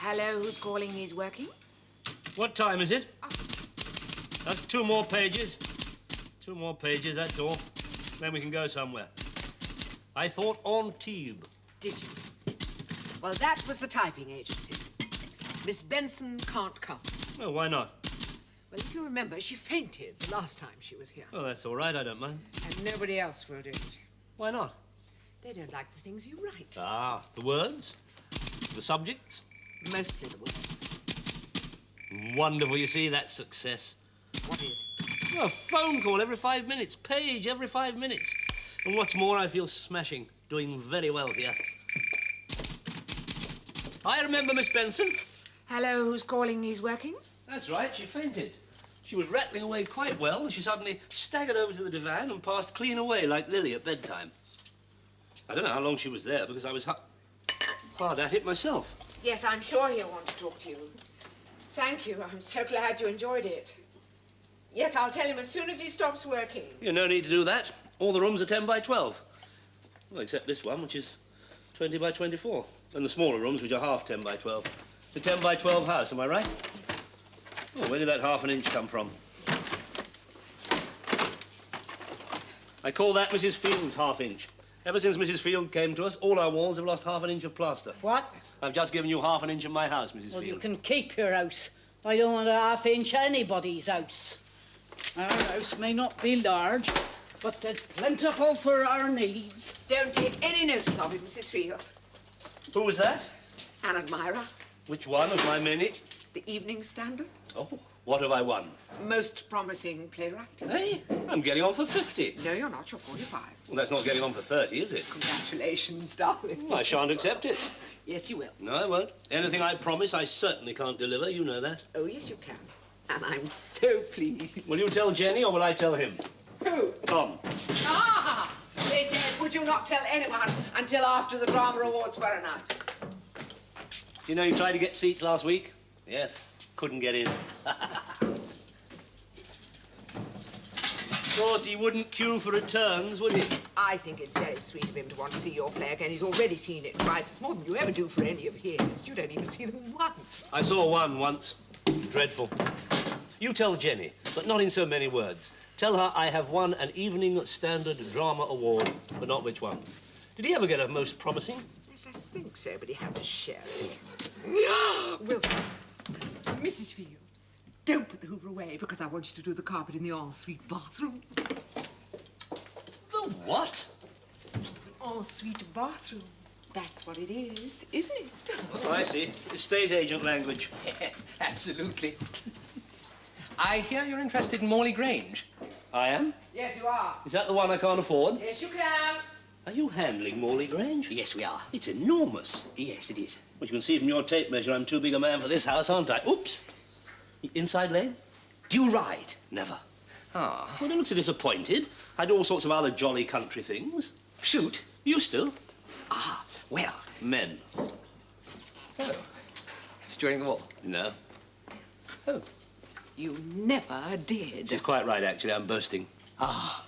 Hello, who's calling? He's working? What time is it? That's 2 more pages. 2 more pages, that's all. Then we can go somewhere. I thought Antibes. Did you? Well, that was the typing agency. Miss Benson can't come. Oh, why not? Well, if you remember, she fainted the last time she was here. Well, that's all right, I don't mind. And nobody else will do it. Why not? They don't like the things you write. Ah, the words? The subjects? Mostly the words. Wonderful, you see, that's success. What is it? A phone call every 5 minutes, page every 5 minutes. And what's more, I feel smashing, doing very well here. I remember Miss Benson. Hello, who's calling? He's working? That's right, she fainted. She was rattling away quite well, and she suddenly staggered over to the divan and passed clean away like Lily at bedtime. I don't know how long she was there, because I was hard at it myself. Yes, I'm sure he'll want to talk to you. Thank you. I'm so glad you enjoyed it. Yes, I'll tell him as soon as he stops working. Yeah, no need to do that. All the rooms are 10 by 12. Well, except this one, which is 20 by 24. And the smaller rooms, which are half 10 by 12. It's a 10 by 12 house, am I right? Oh, where did that ½ inch come from? I call that Mrs. Field's ½ inch. Ever since Mrs. Field came to us, all our walls have lost ½ inch of plaster. What? I've just given you ½ inch of my house, Mrs. Well, Field. you can keep your house. I don't want a ½ inch anybody's house. Our house may not be large, but there's plentiful for our needs. Don't take any notice of him, Mrs. Field. Who was that? An admirer. Which one of my many? The Evening Standard. Oh, what have I won? Most promising playwright. Hey, I'm getting on for 50. No, you're not. You're 45. Well, that's not getting on for 30, is it? Congratulations, darling. I shan't accept it. Yes, you will. No, I won't. Anything I promise, I certainly can't deliver. You know that. Oh, yes, you can. And I'm so pleased. Will you tell Jenny, or will I tell him? Who? Tom. Ah! They said, would you not tell anyone until after the drama awards were announced? You know, you tried to get seats last week? Yes. Couldn't get in. Of course, he wouldn't queue for returns, would he? I think it's very sweet of him to want to see your play again. He's already seen it twice. It's more than you ever do for any of his. You don't even see them once. I saw one once. Dreadful. You tell Jenny, but not in so many words. Tell her I have won an Evening Standard Drama Award, but not which one. Did he ever get a most promising? Yes, I think so, but he had to share it. Wilfred, Mrs. Field, don't put the Hoover away, because I want you to do the carpet in the ensuite bathroom. The what? The ensuite bathroom. That's what it is, isn't it? Oh, I see. Estate agent language. Yes, absolutely. I hear you're interested in Morley Grange. I am? Yes, you are. Is that the one I can't afford? Yes, you can. Are you handling Morley Grange? Yes, we are. It's enormous. Yes, it is. Well, you can see from your tape measure I'm too big a man for this house, aren't I? Oops. Inside lane? Do you ride? Never. Ah. Well, don't look so disappointed. I do all sorts of other jolly country things. Shoot? Used to. Ah, well. Men. Oh. It's during the war? No. Oh. You never did. She's quite right, actually. I'm boasting. Ah.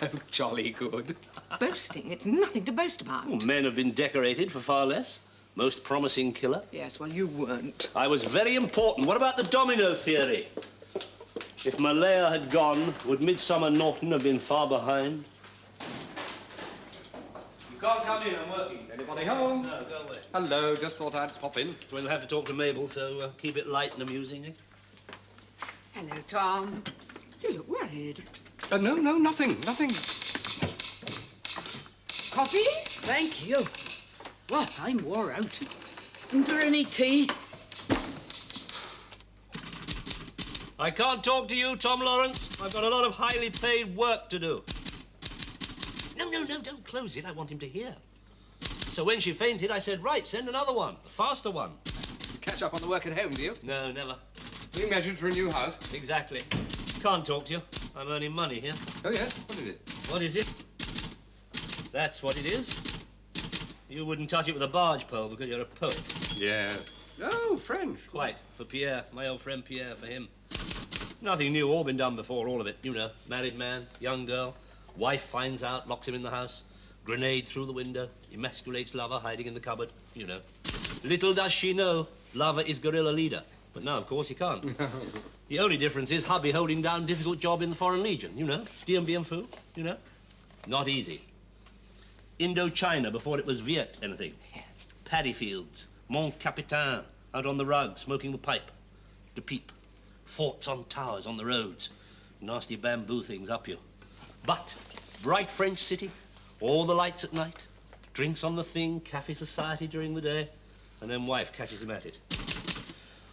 Oh, jolly good. Boasting? It's nothing to boast about. Well, men have been decorated for far less. Most promising killer. Yes, well, you weren't. I was very important. What about the domino theory? If Malaya had gone, would Midsummer Norton have been far behind? You can't come in, I'm working. Anybody home? No, go away. Hello, just thought I'd pop in. We'll have to talk to Mabel, so keep it light and amusing, eh? Hello, Tom. You look worried. No, nothing. Coffee? Thank you. Well, I'm wore out. Isn't there any tea? I can't talk to you, Tom Lawrence. I've got a lot of highly paid work to do. No, don't close it. I want him to hear. So when she fainted, I said, right, send another one, a faster one. Catch up on the work at home, do you? No, never. We measured for a new house. Exactly. Can't talk to you. I'm earning money here. Oh, yes? What is it? What is it? That's what it is. You wouldn't touch it with a barge pole because you're a poet. Yeah. Oh, French. Quite. For Pierre, my old friend Pierre, for him. Nothing new, all been done before, all of it. You know, married man, young girl, wife finds out, locks him in the house, grenade through the window, emasculates lover hiding in the cupboard, you know. Little does she know, lover is guerrilla leader. But now, of course, he can't. The only difference is hubby holding down difficult job in the Foreign Legion, you know. Dien bien phu, you know. Not easy. Indochina before it was Viet anything. Paddy fields, Mon Capitan, out on the rug, smoking the pipe. De peep. Forts on towers on the roads. Nasty bamboo things up you. But, bright French city, all the lights at night, drinks on the thing, cafe society during the day, and then wife catches him at it.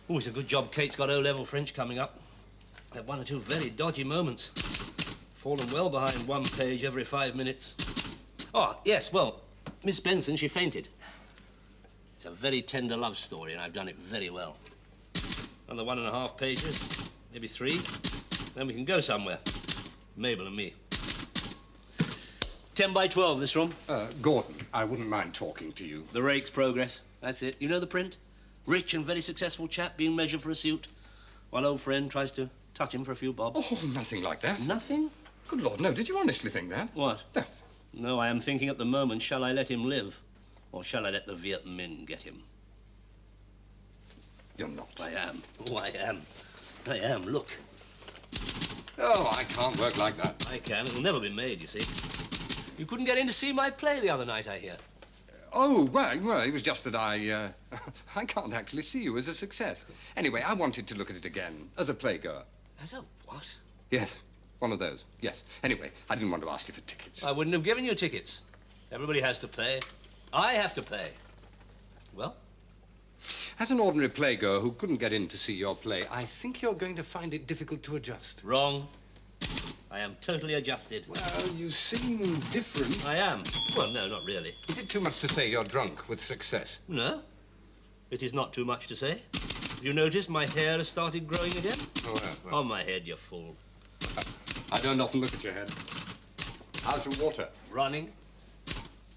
Oh, it's a good job Kate's got O-level French coming up. Had one or two very dodgy moments. Fallen well behind one page every 5 minutes. Oh, yes, well, Miss Benson, she fainted. It's a very tender love story, and I've done it very well. Another 1.5 pages, maybe 3. Then we can go somewhere. Mabel and me. 10 by 12, this room. Gordon, I wouldn't mind talking to you. The Rake's Progress. That's it. You know the print? Rich and very successful chap being measured for a suit, while old friend tries to touch him for a few bob. Oh, nothing like that. Nothing? Good Lord, no. Did you honestly think that? What? That. No, I am thinking at the moment, shall I let him live? Or shall I let the Viet Minh get him? You're not. I am. Oh, I am. I am. Look. Oh, I can't work like that. I can. It'll never be made, you see. You couldn't get in to see my play the other night, I hear. Oh, well, it was just that I can't actually see you as a success. Anyway, I wanted to look at it again, as a playgoer. As a what? Yes, one of those, yes. Anyway, I didn't want to ask you for tickets. I wouldn't have given you tickets. Everybody has to pay. I have to pay. Well? As an ordinary playgoer who couldn't get in to see your play, I think you're going to find it difficult to adjust. Wrong. I am totally adjusted. Well, you seem different. I am. Well, no, not really. Is it too much to say you're drunk with success? No. It is not too much to say. You notice my hair has started growing again? Oh, well. On my head, you fool. I don't often look at your head. How's your water? Running.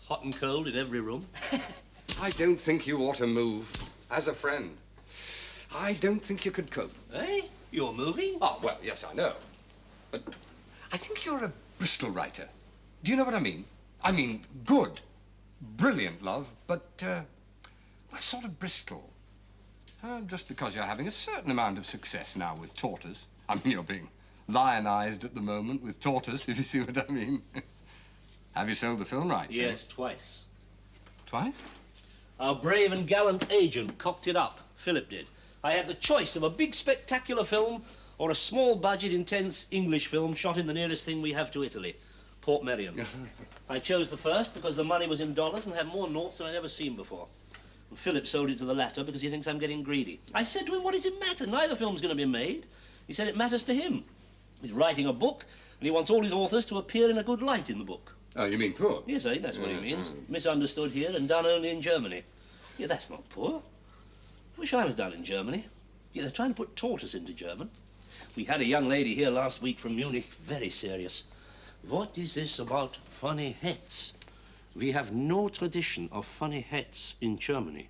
Hot and cold in every room. I don't think you ought to move. As a friend, I don't think you could cope. Eh? You're moving? Oh, well, yes, I know. But I think you're a Bristol writer. Do you know what I mean? I mean, good, brilliant love, but, well, sort of Bristol. Just because you're having a certain amount of success now with Tortoise. I mean, you're being lionized at the moment with Tortoise, if you see what I mean. Have you sold the film rights? Yes, twice. Twice? Our brave and gallant agent cocked it up. Philip did. I had the choice of a big, spectacular film or a small budget, intense English film shot in the nearest thing we have to Italy, Port Merion. I chose the first because the money was in dollars and had more noughts than I'd ever seen before. And Philip sold it to the latter because he thinks I'm getting greedy. I said to him, what does it matter? Neither film's going to be made. He said it matters to him. He's writing a book and he wants all his authors to appear in a good light in the book. Oh, you mean poor? Yes, I think that's what he means. Misunderstood here and done only in Germany. Yeah, that's not poor. Wish I was down in Germany. Yeah, they're trying to put Tortoise into German. We had a young lady here last week from Munich, very serious. What is this about funny hats? We have no tradition of funny hats in Germany.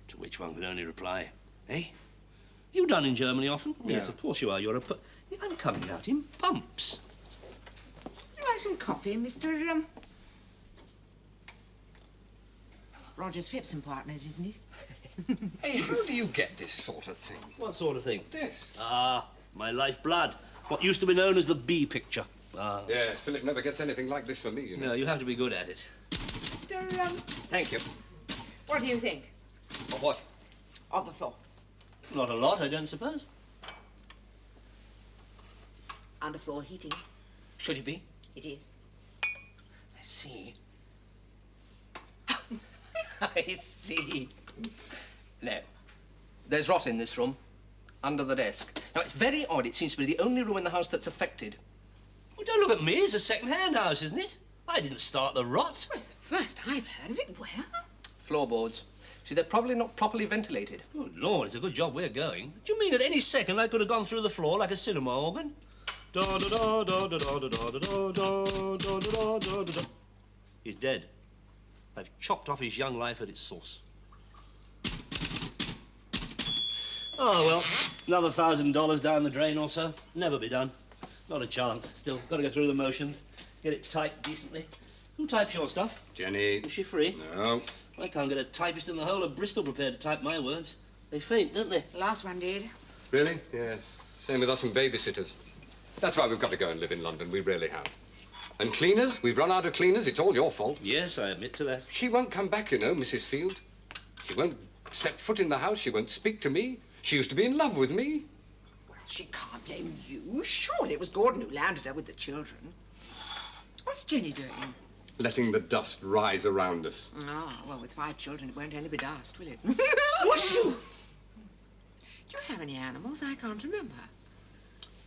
To which one could only reply, eh? You done in Germany often? Yeah. Yes, of course you are. You're a... I'm coming out in bumps. Would you like some coffee, Mr. Rogers, Phipps and Partners, isn't it? Hey, how do you get this sort of thing? What sort of thing? This. Ah, my lifeblood. What used to be known as the B picture. Yes, Philip never gets anything like this for me, you know. No, you have to be good at it. Mr. Thank you. What do you think Of what? of the floor? Not a lot, I don't suppose. And the floor heating? Should it be? It is. I see. I see. No. There's rot in this room. Under the desk. Now, it's very odd. It seems to be the only room in the house that's affected. Well, don't look at me. It's a second-hand house, isn't it? I didn't start the rot. Well, it's the first I've heard of it. Where? Floorboards. See, they're probably not properly ventilated. Good Lord, it's a good job we're going. Do you mean at any second I could have gone through the floor like a cinema organ? He's dead. I've chopped off his young life at its source. Oh, well, another $1,000 down the drain or so. Never be done. Not a chance. Still, got to go through the motions. Get it typed decently. Who types your stuff? Jenny. Is she free? No. I can't get a typist in the whole of Bristol prepared to type my words. They faint, don't they? Last one did. Really? Yes. Same with us and babysitters. That's why we've got to go and live in London. We really have. And cleaners? We've run out of cleaners. It's all your fault. Yes, I admit to that. She won't come back, you know, Mrs. Field. She won't set foot in the house. She won't speak to me. She used to be in love with me. Well, she can't blame you. Surely it was Gordon who landed her with the children. What's Jenny doing? Letting the dust rise around us. Oh, well, with 5 children, it won't only be dust, will it? Whoosh! Do you have any animals? I can't remember.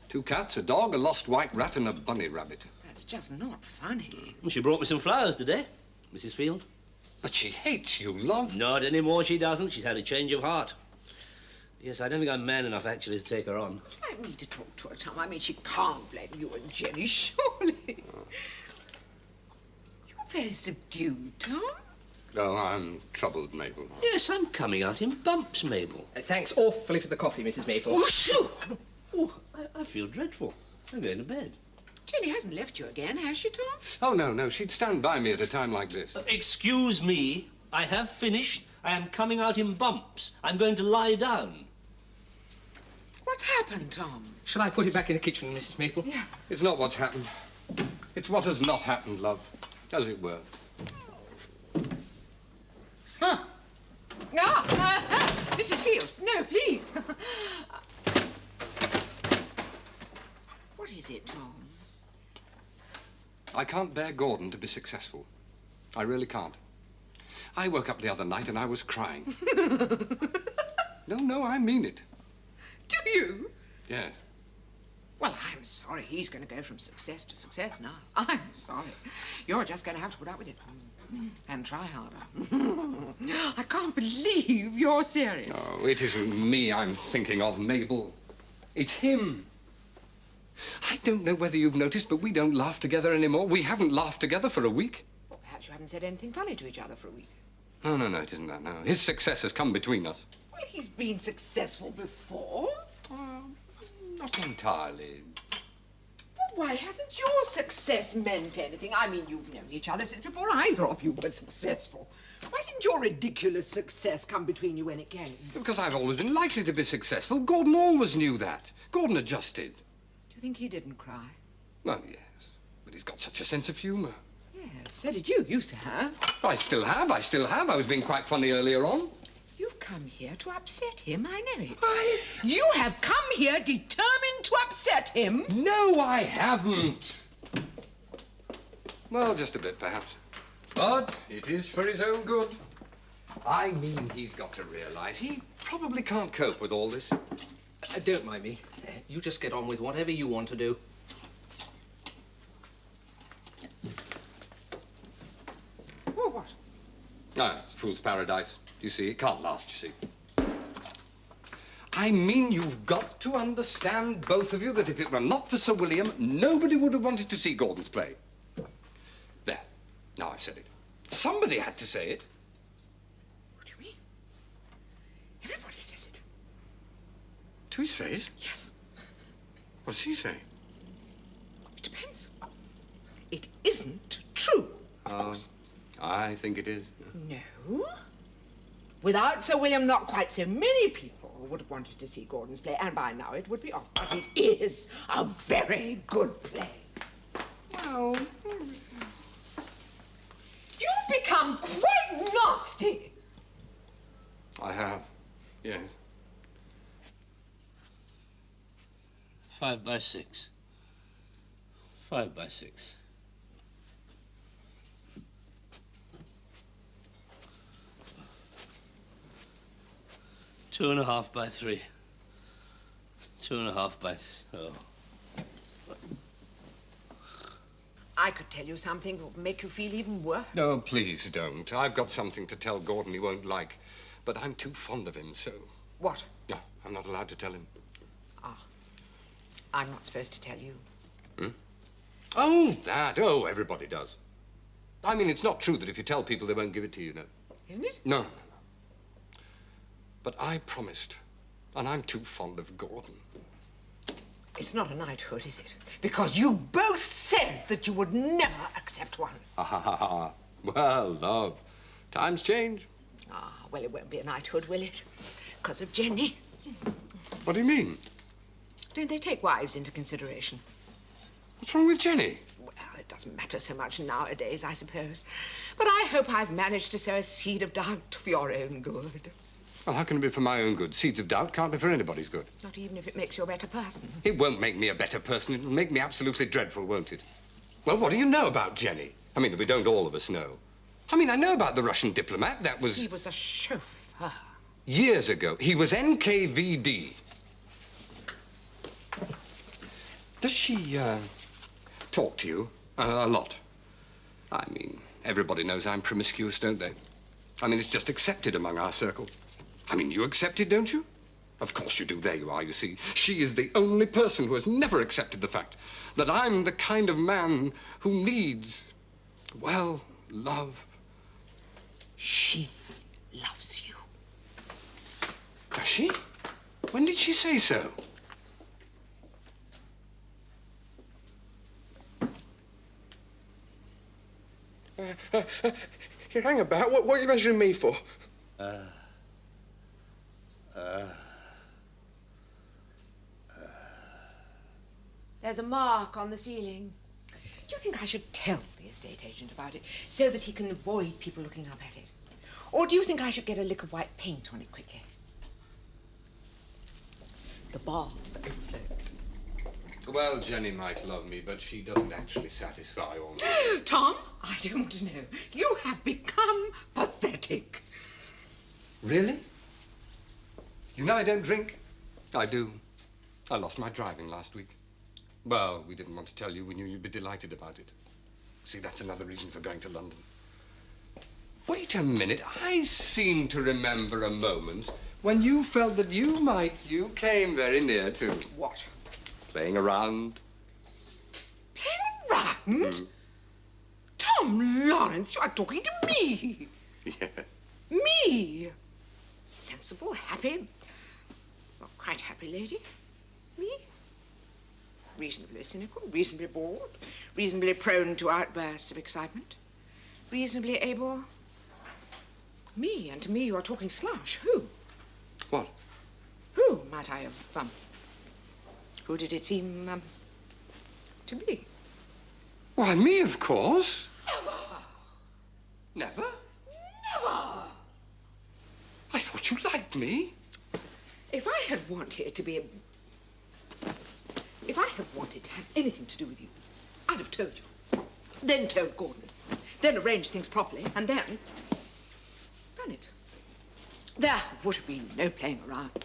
2 cats, a dog, a lost white rat, and a bunny rabbit. That's just not funny. Well, she brought me some flowers today, Mrs. Field. But she hates you, love. Not anymore, she doesn't. She's had a change of heart. Yes, I don't think I'm man enough, actually, to take her on. Would you like me to talk to her, Tom? I mean, she can't blame you and Jenny, surely. You're very subdued, Tom. Oh, I'm troubled, Mabel. Yes, I'm coming out in bumps, Mabel. Thanks awfully for the coffee, Mrs. Maple. Oh, shoo! Oh, I feel dreadful. I'm going to bed. Jenny hasn't left you again, has she, Tom? Oh, no, no. She'd stand by me at a time like this. Excuse me. I have finished. I am coming out in bumps. I'm going to lie down. What's happened, Tom? Shall I put it back in the kitchen, Mrs. Maple? Yeah. It's not what's happened. It's what has not happened, love. As it were. Huh? Mrs. Field, no, please. What is it, Tom? I can't bear Gordon to be successful. I really can't. I woke up the other night and I was crying. No, I mean it. Do you? Yes. Well, I'm sorry he's going to go from success to success now. I'm sorry. You're just going to have to put up with it. And try harder. I can't believe you're serious. Oh, it isn't me I'm thinking of, Mabel. It's him. I don't know whether you've noticed, but we don't laugh together anymore. We haven't laughed together for a week. Well, perhaps you haven't said anything funny to each other for a week. No, it isn't that, no. His success has come between us. Well, he's been successful before. Not entirely. Well, why hasn't your success meant anything? I mean, you've known each other since before either of you were successful. Why didn't your ridiculous success come between you when it came? Because I've always been likely to be successful. Gordon always knew that. Gordon adjusted. Do you think he didn't cry? Well, yes. But he's got such a sense of humour. Yes, so did you. Used to have. I still have. I was being quite funny earlier on. You've come here to upset him, I know it. You have come here determined to upset him. No, I haven't. Well, just a bit, perhaps. But it is for his own good. I mean, he's got to realise he probably can't cope with all this. Don't mind me. You just get on with whatever you want to do. Well, what? Ah, fool's paradise. You see, it can't last, you see. I mean, you've got to understand, both of you, that if it were not for Sir William, nobody would have wanted to see Gordon's play. There. Now I've said it. Somebody had to say it. What do you mean? Everybody says it. To his face? Yes. What does he say? It depends. It isn't true, of course. I think it is. No. Without Sir William, not quite so many people would have wanted to see Gordon's play, and by now it would be off. But it is a very good play. Well, you've become quite nasty. I have. Yes. 5 by 6. 5 by 6. Two and a half by 3. 2.5 by... Oh. I could tell you something that would make you feel even worse. No, please don't. I've got something to tell Gordon he won't like, but I'm too fond of him, so... What? No, I'm not allowed to tell him. Ah. I'm not supposed to tell you. Oh, that. Oh, everybody does. I mean, it's not true that if you tell people, they won't give it to you, no. Isn't it? No. But I promised And I'm too fond of Gordon. It's not a knighthood, is it? Because you both said that you would never accept one. Ah, well, love, times change. Ah, well, it won't be a knighthood, will it? Because of Jenny. What do you mean? Don't they take wives into consideration? What's wrong with Jenny? Well, it doesn't matter so much nowadays, I suppose. But I hope I've managed to sow a seed of doubt for your own good. Well, how can it be for my own good? Seeds of doubt can't be for anybody's good. Not even if it makes you a better person. It won't make me a better person. It'll make me absolutely dreadful, won't it? Well, what do you know about Jenny? I mean, we don't all of us know. I mean, I know about the Russian diplomat. That was... He was a chauffeur. Years ago. He was NKVD. Does she, talk to you? A lot? I mean, everybody knows I'm promiscuous, don't they? I mean, it's just accepted among our circle. I mean, you accept it, don't you? Of course you do. There you are, you see. She is the only person who has never accepted the fact that I'm the kind of man who needs, well, love. She loves you. Does she? When did she say so? You hang about. What are you measuring me for? There's a mark on the ceiling. Do you think I should tell the estate agent about it so that he can avoid people looking up at it? Or do you think I should get a lick of white paint on it quickly? The bath overflowed. Well, Jenny might love me, but she doesn't actually satisfy all my... Tom, I don't know. You have become pathetic. Really? You know I don't drink? I do. I lost my driving last week. Well, we didn't want to tell you. We knew you'd be delighted about it. See, that's another reason for going to London. Wait a minute. I seem to remember a moment when you felt that you came very near to... What? Playing around. Playing around? Tom Lawrence, you are talking to me. Yeah. Me? Sensible, happy, well, quite happy lady. Me? Reasonably cynical, reasonably bored, reasonably prone to outbursts of excitement, reasonably able. Me, and to me you are talking slush. Who? What? Who might I have, who did it seem, to be? Why, me, of course. Never? Never! I thought you liked me. If I had wanted to be if I had wanted to have anything to do with you, I'd have told you. Then told Gordon. Then arranged things properly, and then done it. There would have been no playing around.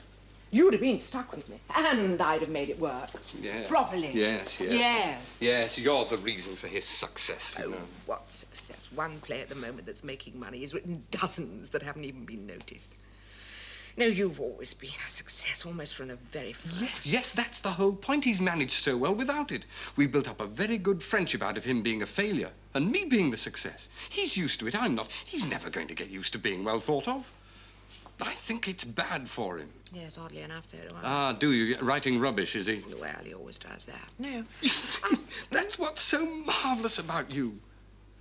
You'd have been stuck with me, and I'd have made it work. Yeah. Properly. Yes, yes. Yes. Yes, you're the reason for his success, you Oh, know. what success. One play at the moment that's making money has written dozens that haven't even been noticed. No, you've always been a success, almost from the very first. Yes, that's the whole point. He's managed so well without it. We built up a very good friendship out of him being a failure and me being the success. He's used to it, I'm not. He's never going to get used to being well thought of. I think it's bad for him. Yes, oddly enough, so do I. Ah, do you? Writing rubbish, is he? Well, he always does that. No. You see, that's what's so marvellous about you.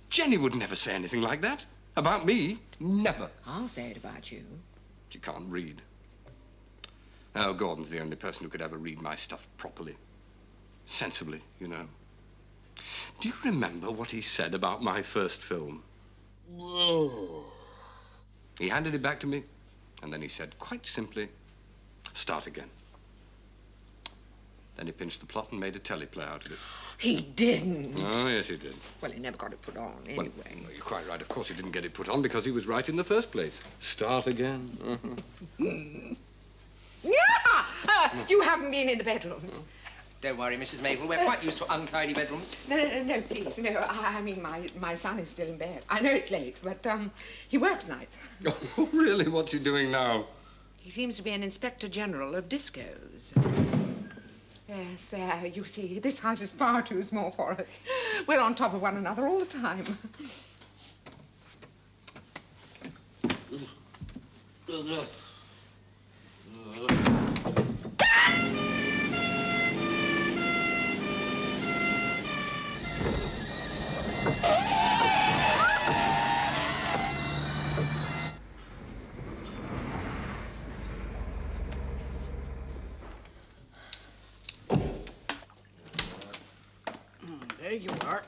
Jenny would never say anything like that. About me, never. I'll say it about you. She can't read. Oh, Gordon's the only person who could ever read my stuff properly. Sensibly, you know. Do you remember what he said about my first film? He handed it back to me, and then he said, quite simply, start again. Then he pinched the plot and made a teleplay out of it. He didn't. Oh, yes, he did. Well, he never got it put on, anyway. Well, you're quite right. Of course he didn't get it put on because he was right in the first place. Start again. Yeah! You haven't been in the bedrooms. Don't worry, Mrs. Mabel. We're quite used to untidy bedrooms. No, please. No, I mean, my son is still in bed. I know it's late, but, he works nights. Oh, really? What's he doing now? He seems to be an inspector general of discos. Yes, there, you see, this house is far too small for us. We're on top of one another all the time. There you are.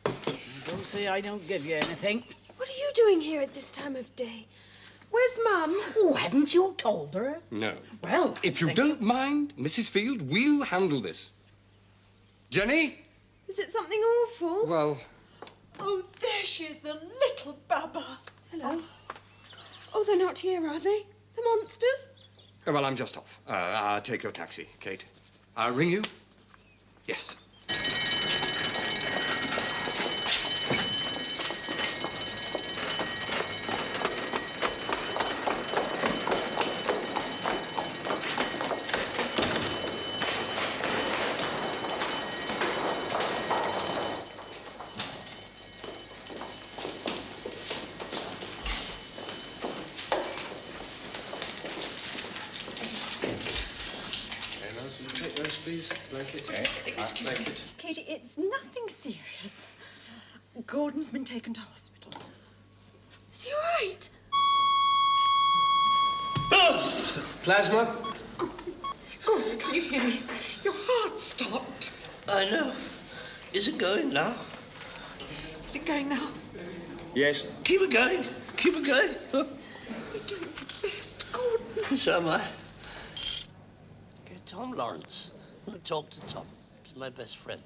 Don't say I don't give you anything. What are you doing here at this time of day? Where's Mum? Oh, haven't you told her? No. Well, If you don't mind, Mrs. Field, we'll handle this. Jenny? Is it something awful? Well, Oh, there she is, the little baba. Hello. Oh, they're not here, are they? The monsters? well, I'm just off. I'll take your taxi, Kate. I'll ring you? Yes. Excuse me. Katie, it's nothing serious. Gordon's been taken to hospital. Is he all right? Plasma? Gordon, can you hear me? Your heart stopped. I know. Is it going now? Is it going now? Yes. Keep it going. Keep it going. You're doing your best, Gordon. So am I. Get Tom Lawrence. I'm going to talk to Tom. He's my best friend.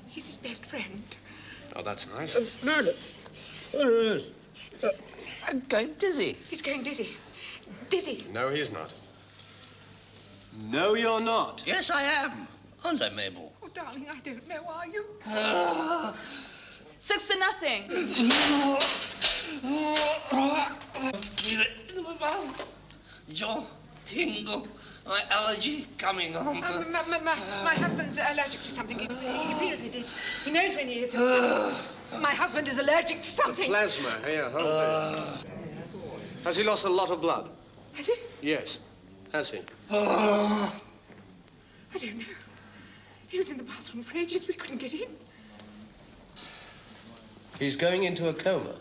He's his best friend. Oh, that's nice. I'm going dizzy. He's going dizzy. Dizzy. No, he's not. No, you're not. Yes, I am. Aren't I, Mabel? Oh, darling, I don't know, are you? 6-0. Feel it in my mouth. Jaw, tingle. My allergy coming on. My husband's allergic to something. He feels it. He knows when he is. My husband is allergic to something. Plasma. Here, hold this. Has he lost a lot of blood? Has he? Yes. Has he? I don't know. He was in the bathroom for ages. We couldn't get in. He's going into a coma.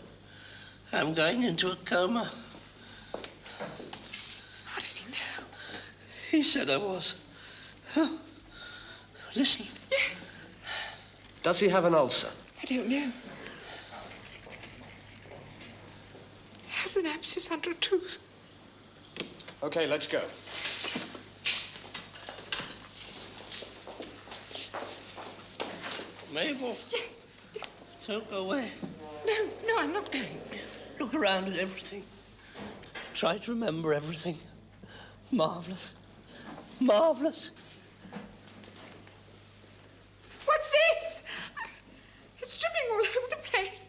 I'm going into a coma. How does he know? He said I was. Oh. Listen. Yes. Does he have an ulcer? I don't know. He has an abscess under a tooth. Okay, let's go. Mabel, Yes. don't go away. No, I'm not going. Look around at everything. Try to remember everything. Marvelous. Marvelous. What's this? It's dripping all over the place.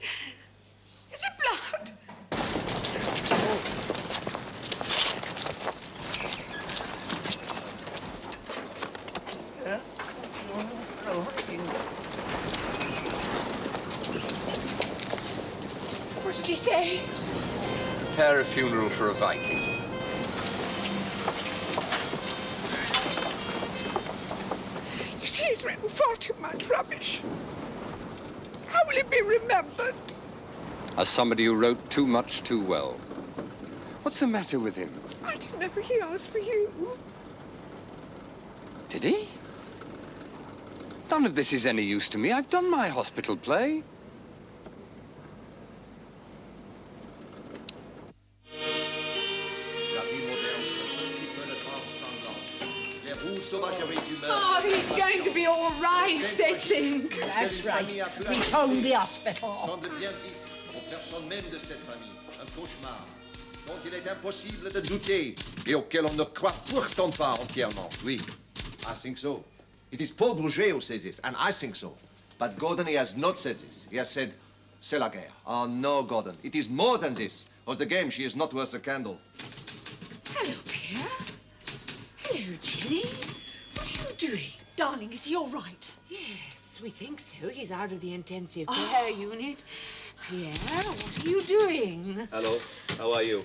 Is it blood? Yeah. What did he say? Prepare a funeral for a Viking. You see, he's written far too much rubbish. How will it be remembered? As somebody who wrote too much too well. What's the matter with him? I don't know. He asked for you. Did he? None of this is any use to me. I've done my hospital play. Oh, he's going to be all right, they think. That's right. We phoned the hospital. Semble bien vite aux personnes même de cette famille. Un cauchemar dont il est impossible de douter et auquel on ne croit pourtant pas entièrement. Oui, I think so. It is Paul Bourget who says this, and I think so. But Gordon, he has not said this. He has said, c'est la guerre. Oh, no, Gordon. It is more than this. Or the game, she is not worth a candle. Hello, Pierre. Hello, Jenny. What are you doing? Darling, is he all right? Yes, we think so. He's out of the intensive care unit. Pierre, what are you doing? Hello, how are you?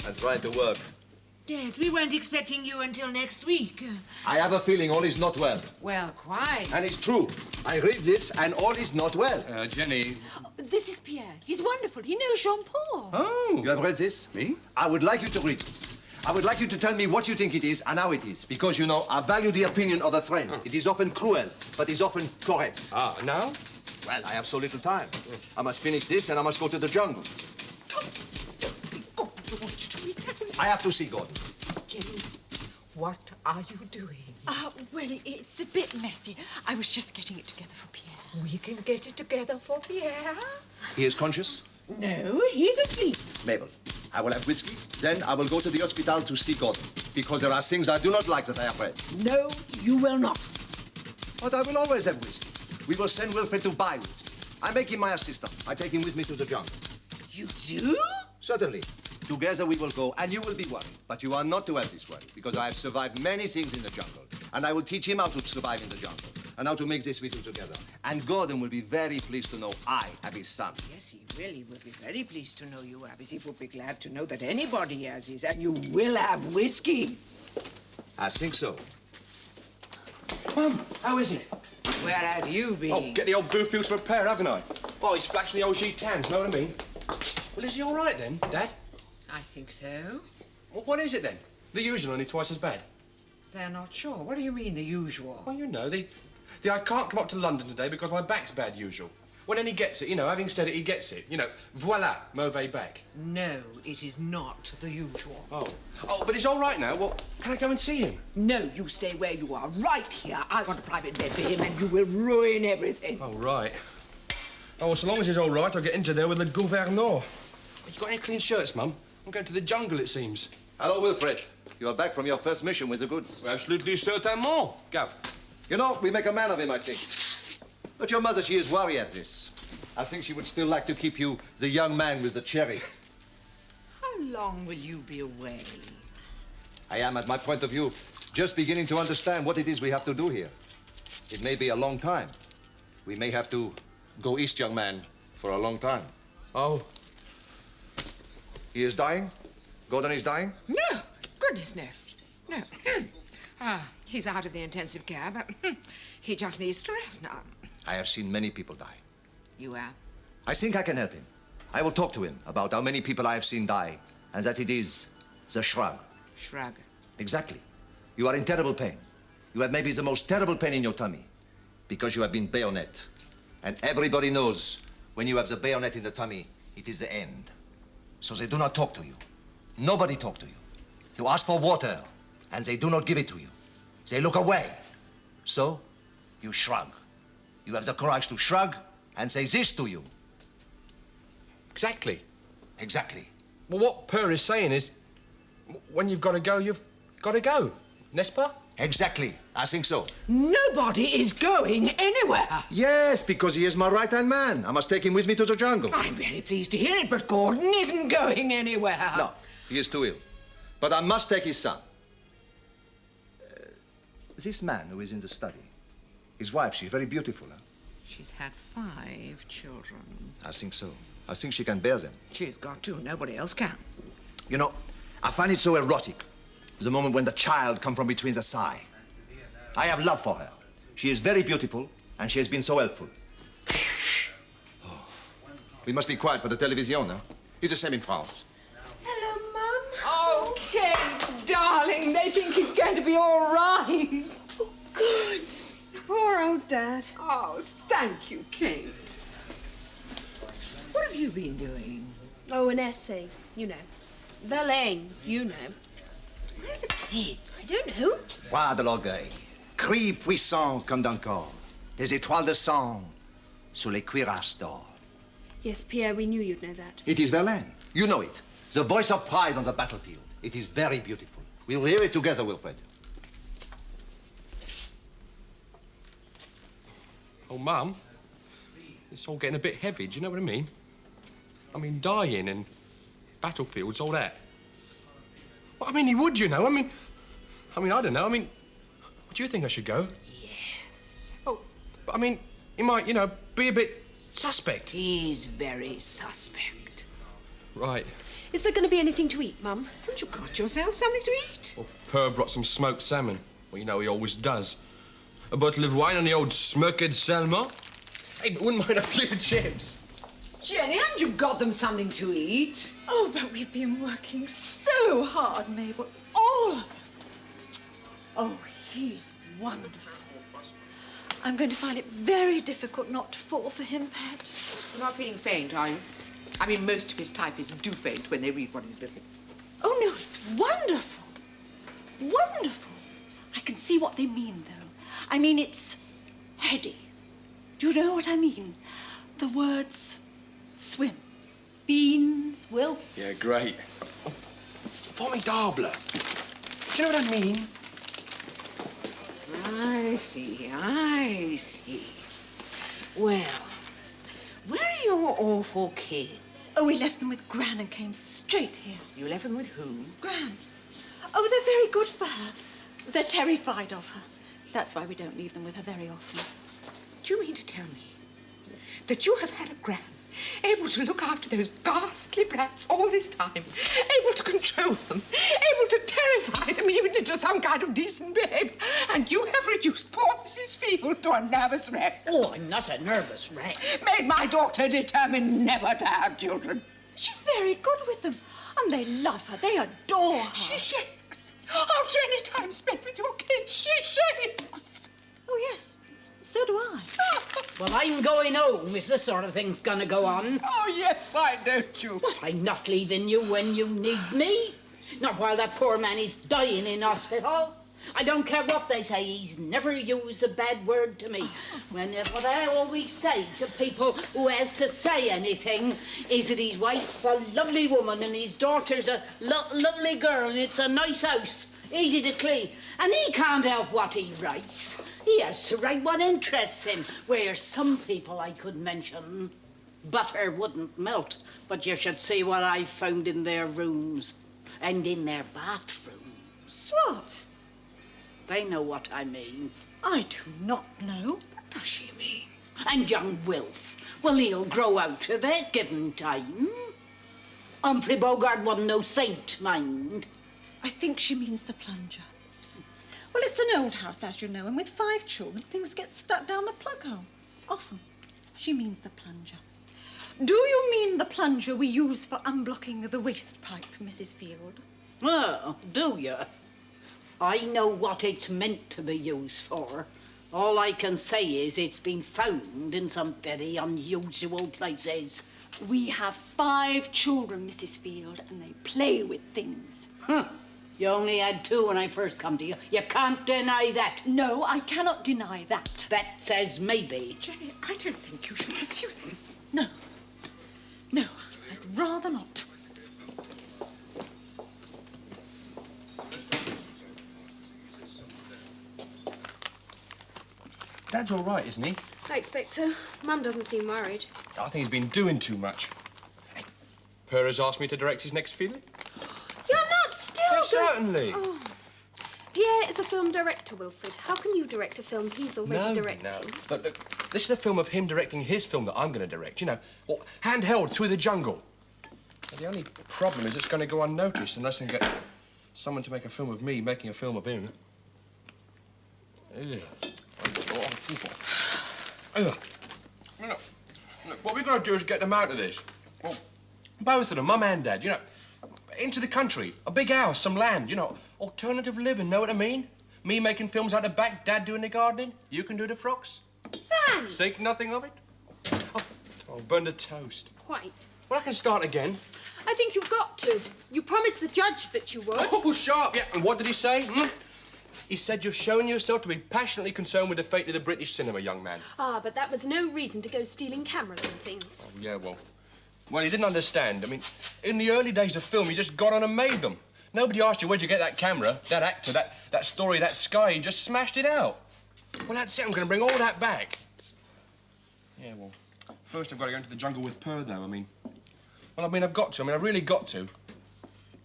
I'm trying to work. Yes, we weren't expecting you until next week. I have a feeling all is not well. Well, quite. And it's true. I read this, and all is not well. Jenny. This is Pierre. He's wonderful. He knows Jean-Paul. Oh. You have read this? Me? I would like you to read this. I would like you to tell me what you think it is and how it is. Because, you know, I value the opinion of a friend. It is often cruel, but is often correct. Ah, now? Well, I have so little time. I must finish this and I must go to the jungle. I have to see Gordon. Jenny, what are you doing? Well, it's a bit messy. I was just getting it together for Pierre. We can get it together for Pierre. He is conscious? No, he's asleep. Mabel, I will have whiskey. Then I will go to the hospital to see Gordon. Because there are things I do not like that I have read. No, you will not. But I will always have whiskey. We will send Wilfred to buy whiskey. I make him my assistant. I take him with me to the jungle. You do? Certainly. Together we will go, and you will be worried. But you are not to have this worry, because I have survived many things in the jungle. And I will teach him how to survive in the jungle, and how to make this we do together. And Gordon will be very pleased to know I am his son. Yes, he really will be very pleased to know you have his. He will be glad to know that anybody has his, and you will have whiskey. I think so. Mum, how is it? Where have you been? Oh, get the old Bluefields for a pair, haven't I? Oh, he's flashing the old G-Tans, know what I mean? Well, is he all right then, Dad? I think so. Well, what is it then? The usual, only twice as bad. They're not sure. What do you mean, the usual? Well, you know, the I can't come up to London today because my back's bad usual. Well, then he gets it, you know, having said it, he gets it. You know, voila, mauvais back. No, it is not the usual. Oh. Oh, but he's all right now. Well, can I go and see him? No, you stay where you are, right here. I want a private bed for him, and you will ruin everything. Oh, right. Oh, well, so long as he's all right, I'll get into there with the gouverneur. You got any clean shirts, Mum? I'm going to the jungle, it seems. Hello, Wilfred. You are back from your first mission with the goods. Absolutely certainement, Gav. You know, we make a man of him, I think. But your mother, she is worried at this. I think she would still like to keep you the young man with the cherry. How long will you be away? I am, at my point of view, just beginning to understand what it is we have to do here. It may be a long time. We may have to go east, young man, for a long time. Oh. He is dying? Gordon is dying? No, goodness, no. No. He's out of the intensive care, but he just needs to rest now. I have seen many people die. You have? I think I can help him. I will talk to him about how many people I have seen die, and that it is the shrug. Shrug. Exactly. You are in terrible pain. You have maybe the most terrible pain in your tummy, because you have been bayonet. And everybody knows when you have the bayonet in the tummy, it is the end. So they do not talk to you. Nobody talk to you. You ask for water, and they do not give it to you. They look away. So, you shrug. You have the courage to shrug and say this to you. Exactly. Exactly. Well, what Per is saying is, when you've got to go, you've got to go. N'est-ce pas? Exactly. I think so. Nobody is going anywhere. Yes, because he is my right-hand man. I must take him with me to the jungle. I'm very pleased to hear it, but Gordon isn't going anywhere. No, he is too ill. But I must take his son. This man who is in the study, his wife, she's very beautiful, huh? She's had 5 children. I think so. I think she can bear them. She's got to. Nobody else can. You know, I find it so erotic, the moment when the child comes from between the thigh. I have love for her. She is very beautiful, and she has been so helpful. Oh. We must be quiet for the television, huh? It's the same in France. Hello, Mum. Oh, Kate, darling, they think he's going to be all right. Oh, good. Poor old Dad. Oh, thank you, Kate. What have you been doing? Oh, an essay, you know. Verlaine, you know. Where are the kids? I don't know. Voix de l'orgueil, cri puissant comme d'un corps, des étoiles de sang sous les cuirasses d'or. Yes, Pierre, we knew you'd know that. It is Verlaine. You know it. The voice of pride on the battlefield. It is very beautiful. We'll hear it together, Wilfred. Oh, Mum, it's all getting a bit heavy, do you know what I mean? I mean, dying and battlefields, all that. Well, I mean, he would, you know. I mean, I don't know. I mean, do you think I should go? Yes. Oh, but I mean, he might, you know, be a bit suspect. He's very suspect. Right. Is there going to be anything to eat, Mum? Haven't you got yourself something to eat? Well, Per brought some smoked salmon. Well, you know, he always does. A bottle of wine on the old smoked salmon. Hey, but wouldn't mind a few chips. Jenny, haven't you got them something to eat? Oh, but we've been working so hard, Mabel. All of us. Oh, he's wonderful. I'm going to find it very difficult not to fall for him, Pat. You're not feeling faint, are you? I mean, most of his typists do faint when they read what he's written. Oh, no, it's wonderful. Wonderful. I can see what they mean, though. I mean, it's heady. Do you know what I mean? The words swim. Beans, Wilf. Yeah, great. Formidable. Do you know what I mean? I see, I see. Well, where are your awful kids? Oh, we left them with Gran and came straight here. You left them with who? Gran. Oh, they're very good for her. They're terrified of her. That's why we don't leave them with her very often. Do you mean to tell me that you have had a Gran able to look after those ghastly brats all this time, able to control them, able to terrify them even into some kind of decent behaviour, and you have reduced poor Mrs. Field to a nervous wreck? Oh, I'm not a nervous wreck. Made my daughter determined never to have children. She's very good with them, and they love her. They adore her. She shakes. After any time spent with your kids, she shakes. Oh, yes. So do I. Well, I'm going home if this sort of thing's gonna go on. Oh, yes, why don't you? Well, I'm not leaving you when you need me. Not while that poor man is dying in hospital. I don't care what they say, he's never used a bad word to me. What I always say to people who has to say anything is that his wife's a lovely woman and his daughter's a lovely girl and it's a nice house, easy to clean. And he can't help what he writes. He has to write what interests him, where some people I could mention, butter wouldn't melt, but you should see what I've found in their rooms and in their bathrooms. What? They know what I mean. I do not know. What does she mean? And young Wilf, well, he'll grow out of it, given time. Humphrey Bogart wasn't no saint, mind. I think she means the plunger. Well, it's an old house, as you know, and with 5 children, things get stuck down the plug hole. Often. She means the plunger. Do you mean the plunger we use for unblocking the waste pipe, Mrs. Field? Oh, do you? I know what it's meant to be used for. All I can say is it's been found in some very unusual places. We have 5 children, Mrs. Field, and they play with things. Huh. You only had 2 when I first come to you. You can't deny that. No, I cannot deny that. That says maybe. Jenny, I don't think you should pursue this. No. No, I'd rather not. Dad's all right, isn't he? I expect so. Mum doesn't seem worried. I think he's been doing too much. Hey, Per has asked me to direct his next film. You're not still Certainly. Oh. Pierre is a film director, Wilfred. How can you direct a film he's already directing? No. Look, this is a film of him directing his film that I'm going to direct. You know, handheld through the jungle. And the only problem is it's going to go unnoticed unless I can get someone to make a film of me making a film of him. Ugh. Ugh. Look, what we've got to do is get them out of this. Well, both of them, Mum and Dad, you know, into the country, a big house, some land, you know, alternative living, know what I mean? Me making films out the back, Dad doing the gardening, you can do the frocks. Thanks. Think nothing of it? Oh, burn the toast. Quite. Well, I can start again. I think you've got to. You promised the judge that you would. Oh, sharp, yeah. And what did he say? He said you're showing yourself to be passionately concerned with the fate of the British cinema, young man. Ah, but that was no reason to go stealing cameras and things. Oh, yeah, well, he didn't understand. I mean, in the early days of film, you just got on and made them. Nobody asked you where'd you get that camera, that actor, that story, that sky. You just smashed it out. Well, that's it. I'm going to bring all that back. Yeah, well, first I've got to go into the jungle with Per, though. I've got to. I've really got to.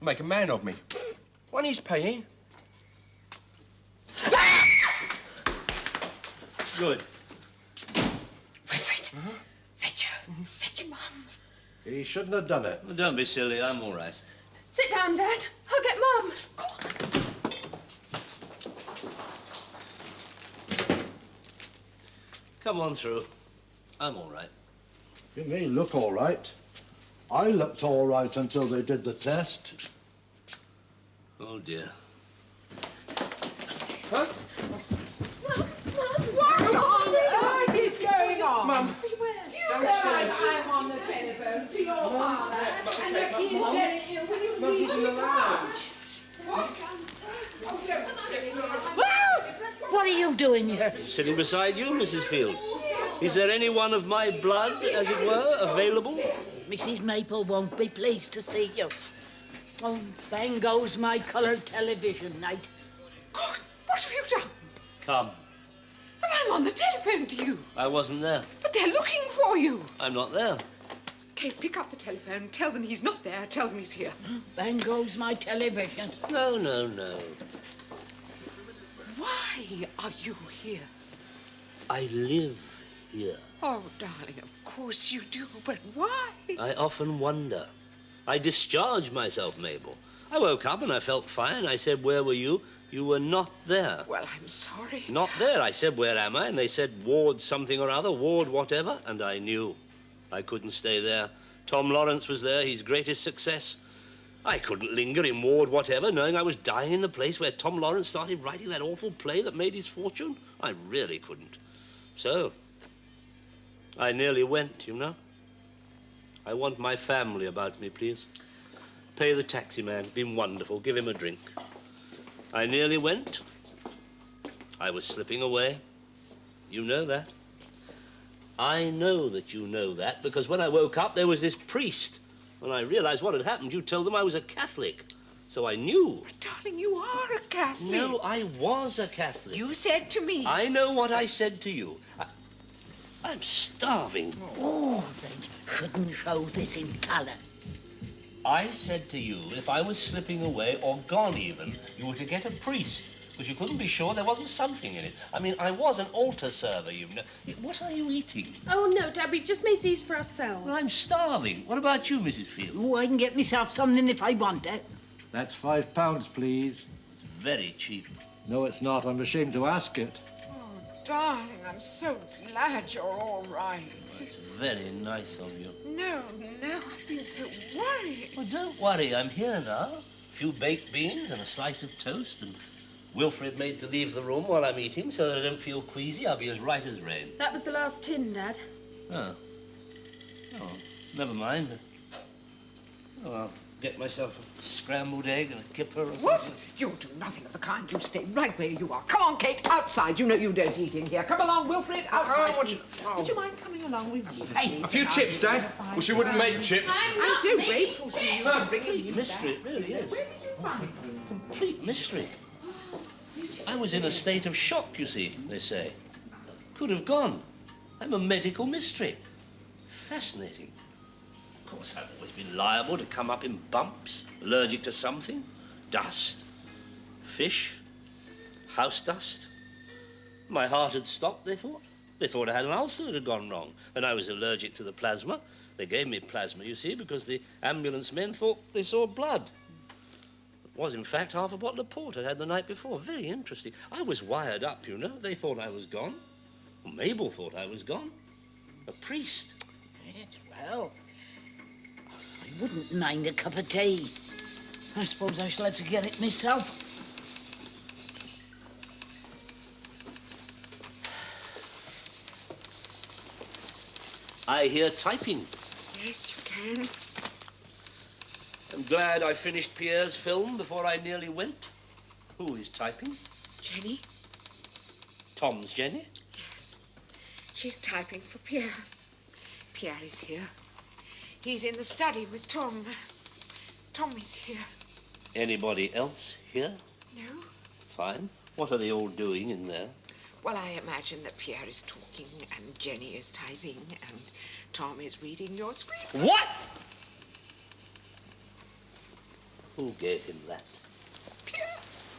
Make a man of me. When he's paying. Good. Wilfred, fetch your Mum. He shouldn't have done it. Well, don't be silly. I'm all right. Sit down, Dad. I'll get Mum. Go on. Come on through. I'm all right. You may look all right. I looked all right until they did the test. Oh, dear. Huh? What on earth is going on? Mum. Do you realise I'm on the telephone to your father and that he's very ill? Will you Mum, he's in the lounge. What? Oh, don't be silly. Well, what are you doing here? Sitting beside you, Mrs. Field. Is there any one of my blood, as it were, available? Mrs. Maple won't be pleased to see you. Oh, bang goes my coloured television night. God, what have you done? Come. But I'm on the telephone to you. I wasn't there. But they're looking for you. I'm not there. Kate, pick up the telephone. Tell them he's not there. Tell them he's here. Bang goes my television. No, no, no. Why are you here? I live here. Oh, darling, of course you do, but why? I often wonder. I discharged myself, Mabel. I woke up and I felt fine. I said, where were you? You were not there. Well, I'm sorry. Not there. I said, where am I? And they said, Ward something or other, Ward whatever. And I knew I couldn't stay there. Tom Lawrence was there, his greatest success. I couldn't linger in Ward whatever, knowing I was dying in the place where Tom Lawrence started writing that awful play that made his fortune. I really couldn't. So, I nearly went, you know. I want my family about me, please. Pay the taxi man. Been wonderful. Give him a drink. I nearly went. I was slipping away. You know that. I know that you know that because when I woke up, there was this priest. When I realized what had happened, you told them I was a Catholic. So I knew. But, darling, you are a Catholic. No, I was a Catholic. You said to me. I know what I said to you. I'm starving. Oh, they shouldn't show this in colour. I said to you, if I was slipping away, or gone even, you were to get a priest, because you couldn't be sure there wasn't something in it. I mean, I was an altar server, you know. What are you eating? Oh, no, Dad, we just made these for ourselves. Well, I'm starving. What about you, Mrs. Field? Oh, I can get myself something if I want it. That's £5, please. It's very cheap. No, it's not. I'm ashamed to ask it. Oh, darling, I'm so glad you're all right. It's very nice of you. No, I've been so worried. Well, don't worry. I'm here now. A few baked beans and a slice of toast, and Wilfred made to leave the room while I'm eating so that I don't feel queasy. I'll be as right as rain. That was the last tin, Dad. Oh. Oh, never mind. Oh, I'll get myself a scrambled egg and a kipper or something. What? You'll do nothing of the kind. You stay right where you are. Come on, Kate, outside. You know you don't eat in here. Come along, Wilfred, outside. Would you mind coming along with me? Hey, a few chips, Dad. Well, she wouldn't make chips. I'm so grateful to you for bringing me Mystery, it really is. Where did you find them? Complete mystery. I was in a state of shock, you see, they say. Could have gone. I'm a medical mystery. Fascinating. Of course, I've always been liable to come up in bumps, allergic to something, dust, fish, house dust. My heart had stopped, they thought. They thought I had an ulcer that had gone wrong. And I was allergic to the plasma. They gave me plasma, you see, because the ambulance men thought they saw blood. It was, in fact, half a bottle of port I'd had the night before. Very interesting. I was wired up, you know. They thought I was gone. Well, Mabel thought I was gone. A priest. Yes, well, I wouldn't mind a cup of tea. I suppose I shall have to get it myself. I hear typing. Yes, you can. I'm glad I finished Pierre's film before I nearly went. Who is typing? Jenny? Tom's Jenny? Yes. She's typing for Pierre. Pierre is here. He's in the study with Tom. Tom is here. Anybody else here? No? Fine. What are they all doing in there? Well, I imagine that Pierre is talking and Jenny is typing and Tom is reading your script. What? Who gave him that? Pierre.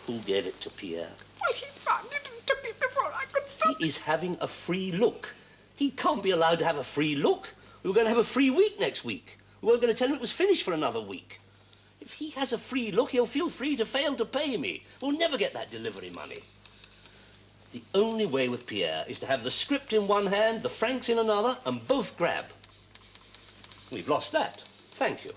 Who gave it to Pierre? Well, he found it and took it before I could stop. He is having a free look. He can't be allowed to have a free look. We were going to have a free week next week. We weren't going to tell him it was finished for another week. If he has a free look, he'll feel free to fail to pay me. We'll never get that delivery money. The only way with Pierre is to have the script in one hand, the francs in another, and both grab. We've lost that. Thank you.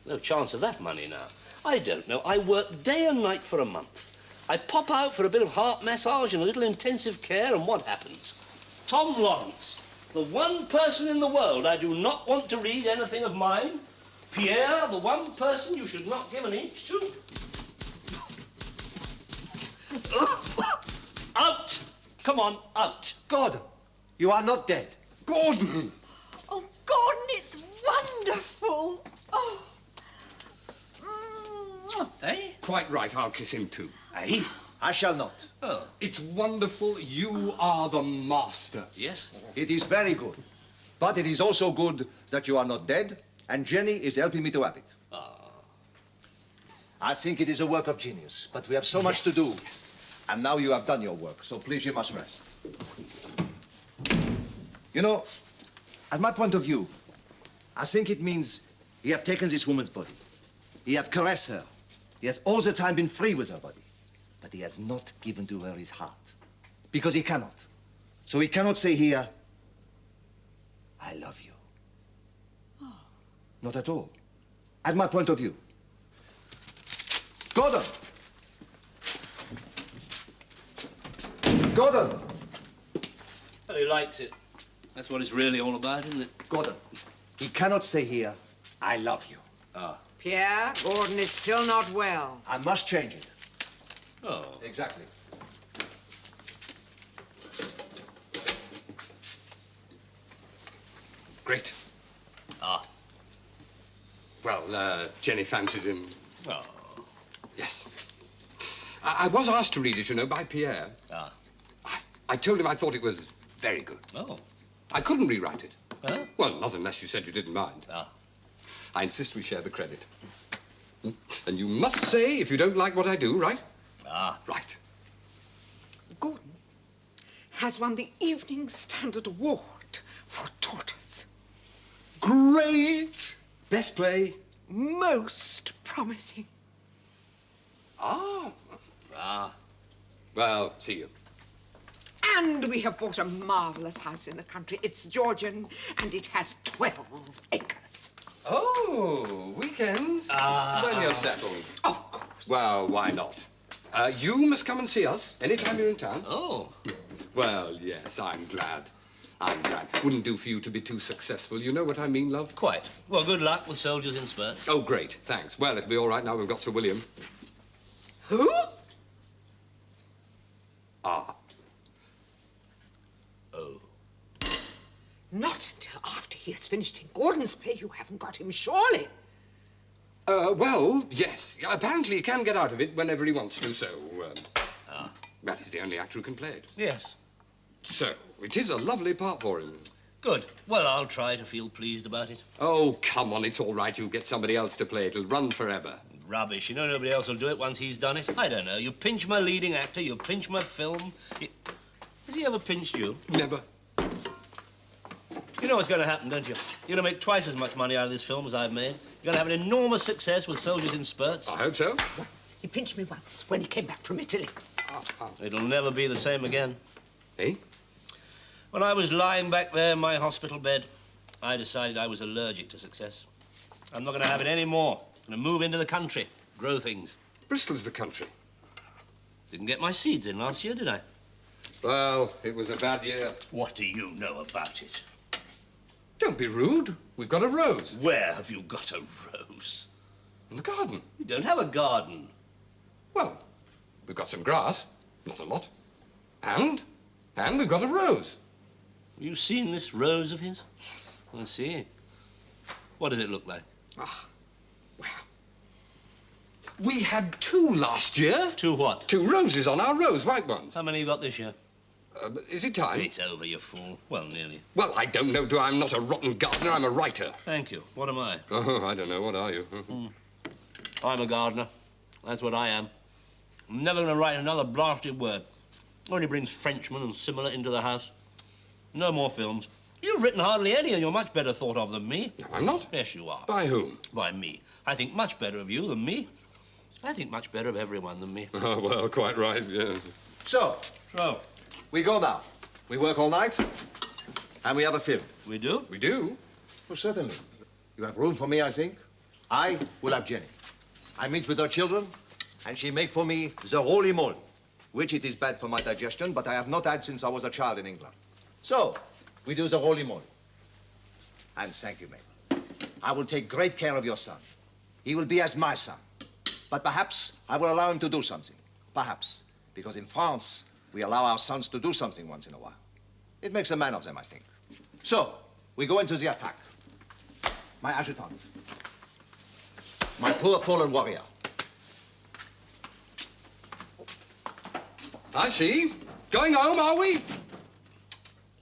No chance of that money now. I don't know. I work day and night for a month. I pop out for a bit of heart massage and a little intensive care, and what happens? Tom Lawrence, the one person in the world I do not want to read anything of mine. Pierre, the one person you should not give an inch to. Out! Come on, out. Gordon, you are not dead. Gordon! Oh, Gordon, it's wonderful. Oh. Eh? Quite right, I'll kiss him too. Eh? I shall not. Oh. It's wonderful. You are the master. Yes? It is very good. But it is also good that you are not dead, and Jenny is helping me to have it. I think it is a work of genius, but we have so much to do. Yes. And now you have done your work, so please, you must rest. You know, at my point of view, I think it means he have taken this woman's body. He have caressed her. He has all the time been free with her body. But he has not given to her his heart. Because he cannot. So he cannot say here, I love you. Oh. Not at all. At my point of view. Gordon! Gordon! Well, he likes it. That's what it's really all about, isn't it? Gordon, he cannot say here, I love you. Ah. Pierre, Gordon is still not well. I must change it. Oh. Exactly. Great. Ah. Well, Jenny fancies him. Oh. Yes. I was asked to read it, you know, by Pierre. Ah. I told him I thought it was very good. Oh. I couldn't rewrite it. Huh? Well, not unless you said you didn't mind. Ah. I insist we share the credit. And you must say if you don't like what I do, right? Ah. Right. Gordon has won the Evening Standard Award for tortoise. Great! Best play? Most promising. Ah. Ah. Well, see you. And we have bought a marvellous house in the country. It's Georgian, and it has 12 acres. Oh, weekends? When you're settled. Of course. Well, why not? You must come and see us anytime you're in town. Oh. Well, yes, I'm glad. I'm glad. Wouldn't do for you to be too successful. You know what I mean, love? Quite. Well, good luck with Soldiers in Spurts. Oh, great. Thanks. Well, it'll be all right now we've got Sir William. Who? Ah. Oh. Not until after he has finished in Gordon's play. You haven't got him, surely. Well, yes. Apparently he can get out of it whenever he wants to, so, well, he's the only actor who can play it. Yes. So, it is a lovely part for him. Good. Well, I'll try to feel pleased about it. Oh, come on, it's all right. You'll get somebody else to play it. It'll run forever. Rubbish. You know nobody else will do it once he's done it. I don't know. You pinch my leading actor, you pinch my film. Has he ever pinched you? Never. You know what's going to happen, don't you? You're going to make twice as much money out of this film as I've made. You're going to have an enormous success with Soldiers in Spurts. I hope so. Once. He pinched me once when he came back from Italy. It'll never be the same again. Eh? When I was lying back there in my hospital bed, I decided I was allergic to success. I'm not going to have it anymore. I'm going to move into the country, grow things. Bristol's the country. Didn't get my seeds in last year, did I? Well, it was a bad year. What do you know about it? Don't be rude. We've got a rose. Where have you got a rose? In the garden. You don't have a garden. Well, we've got some grass. Not a lot. And we've got a rose. Have you seen this rose of his? Yes. I see. What does it look like? Ah, well. We had 2 last year. 2 what? 2 roses on our rose, white ones. How many you got this year? Is it time? It's over, you fool. Well, nearly. Well, I don't know. I'm not a rotten gardener. I'm a writer. Thank you. What am I? Oh, I don't know. What are you? I'm a gardener. That's what I am. I'm never going to write another blasted word. Only brings Frenchmen and similar into the house. No more films. You've written hardly any, and you're much better thought of than me. No, I'm not. Yes, you are. By whom? By me. I think much better of you than me. I think much better of everyone than me. Oh, well, quite right, yeah. So, we go now. We work all night, and we have a film. We do? We do? Well, certainly. You have room for me, I think. I will have Jenny. I meet with her children, and she make for me the roly mole, which it is bad for my digestion, but I have not had since I was a child in England. So, we do the roly mole. And thank you, Mabel. I will take great care of your son. He will be as my son. But perhaps I will allow him to do something. Perhaps. Because in France, we allow our sons to do something once in a while. It makes a man of them, I think. So, we go into the attack. My adjutant. My poor fallen warrior. I see. Going home, are we?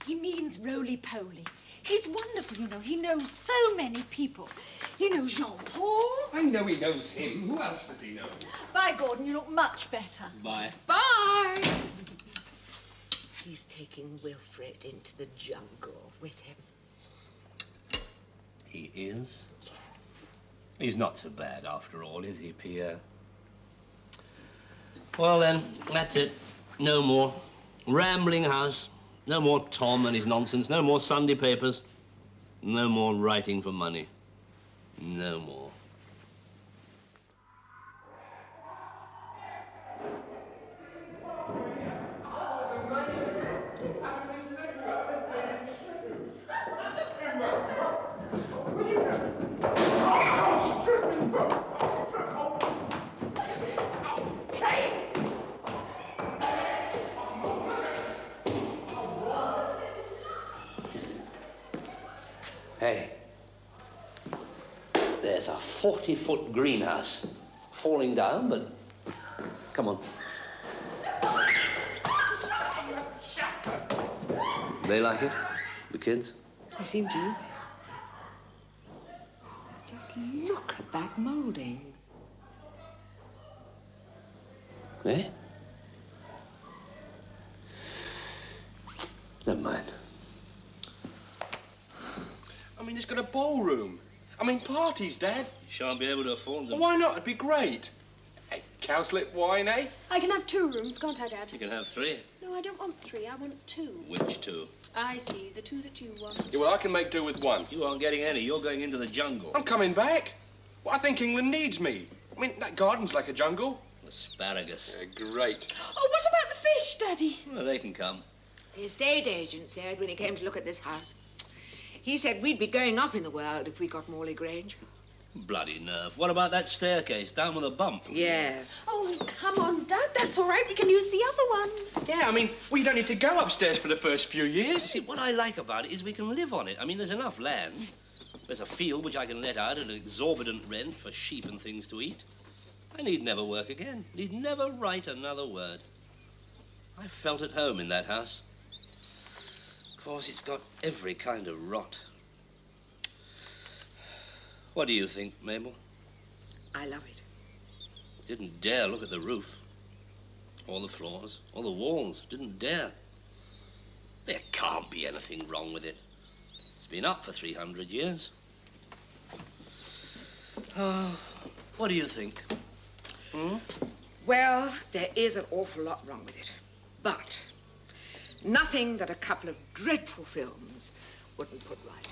He means roly-poly. He's wonderful, you know. He knows so many people. He knows Jean-Paul. I know he knows him. Who else does he know? Bye, Gordon. You look much better. Bye. Bye! He's taking Wilfred into the jungle with him. He is? He's not so bad after all, is he, Pierre? Well then, that's it. No more. Rambling house. No more Tom and his nonsense. No more Sunday papers. No more writing for money. No more. Hey, there's a 40-foot greenhouse falling down, but come on. They like it? The kids? They seem to. Just look at that moulding. Eh? Never mind. I mean, it's got a ballroom. I mean, parties, Dad. You shan't be able to afford them. Well, why not? It'd be great. Hey, cowslip wine, eh? I can have 2 rooms, can't I, Dad? You can have 3. No, I don't want 3. I want 2. Which 2? I see. The 2 that you want. Yeah, well, I can make do with 1. You aren't getting any. You're going into the jungle. I'm coming back. Well, I think England needs me. I mean, that garden's like a jungle. Asparagus. Yeah, great. Oh, what about the fish, Daddy? Well, they can come. The estate agent said when he came to look at this house, he said we'd be going up in the world if we got Morley Grange. Bloody nerve. What about that staircase down with a bump? Yes. Oh, come on, Dad. That's all right. We can use the other one. Yeah, I mean, we don't need to go upstairs for the first few years. See, what I like about it is we can live on it. I mean, there's enough land. There's a field which I can let out at an exorbitant rent for sheep and things to eat. I need never work again. Need never write another word. I felt at home in that house. Of course, it's got every kind of rot. What do you think, Mabel? I love it. Didn't dare look at the roof. Or the floors. Or the walls. Didn't dare. There can't be anything wrong with it. It's been up for 300 years. Oh, what do you think? Hmm? Well, there is an awful lot wrong with it. But nothing that a couple of dreadful films wouldn't put right.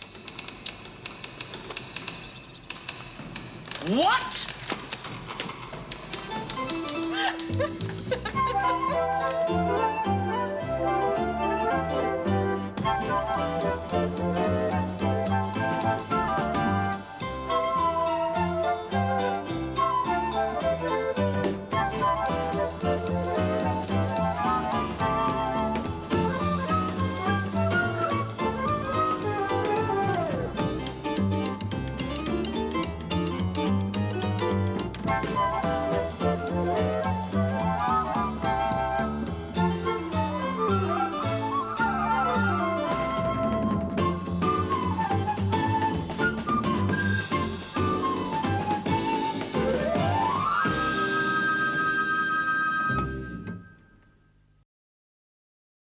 What?